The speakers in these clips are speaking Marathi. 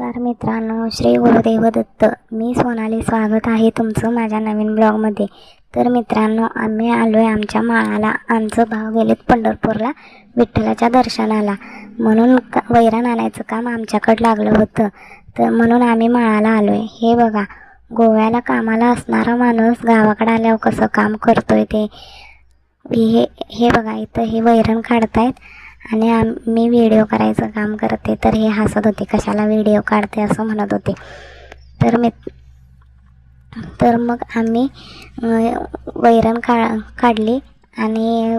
नमस्कार मित्रांनो, श्री गुरुदेव दत्त. मी सोनाली. स्वागत आहे तुमचं माझ्या नवीन ब्लॉगमध्ये. तर मित्रांनो, आम्ही आलो आहे आमच्या माळाला. आमचं भाव गेलेत पंढरपूरला विठ्ठलाच्या दर्शनाला, म्हणून वैरण आणायचं काम आमच्याकडं लागलं होतं. तर म्हणून आम्ही माळाला आलो आहे. हे बघा, गोव्याला कामाला असणारा माणूस गावाकडे आल्यावर कसं काम करतोय ते. हे बघा, इथं हे वैरण काढतायत आणि मी व्हिडिओ करायचं काम करते. तर हे हसत होते, कशाला व्हिडिओ काढते असं म्हणत होते. तर मग आम्ही वैरण काढली आणि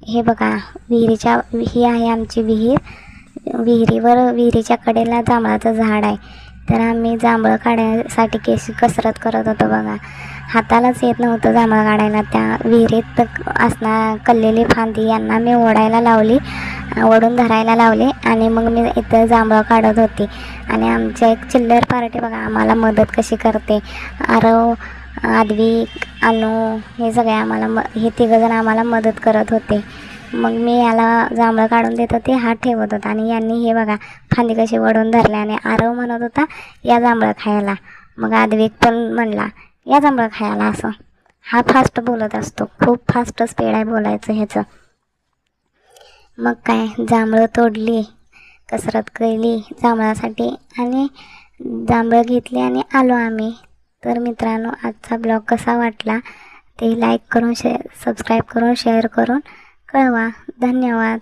हे बघा, ही आहे आमची विहीर. विहिरीच्या कडेला जांभळाचं झाड आहे. तर आम्ही जांभळं काढण्यासाठी कसरत करत होतो बघा. हातालाच येत नव्हतं जांभळं काढायला. त्या विहिरीत असणार कल्लेली फांदी यांना मी ओढून धरायला लावले आणि मग मी इथं जांभळं काढत होती. आणि आमच्या एक चिल्लर पार्टी बघा आम्हाला मदत कशी करते. आरव, आद्विक, अनु हे सगळे हे तिघंजण आम्हाला मदत करत होते. मग मी याला जांभळं काढून देत होते, हा ठेवत होता आणि यांनी हे बघा फांदी कशी ओढून धरली. आणि आरव म्हणत होता या जांभळं खायला. मग आद्विक पण म्हणला या जांभळं खायला. असं हा फास्ट बोलत असतो, खूप फास्ट स्पीड आहे बोलायचं ह्याचं. मग काय, जांभळं तोडली, कसरत केली जांभळासाठी आणि जांभळं घेतली आणि आलो आम्ही. तर मित्रांनो, आजचा ब्लॉग कसा वाटला ते लाईक करून सबस्क्राईब करून शेअर करून कळवा. धन्यवाद.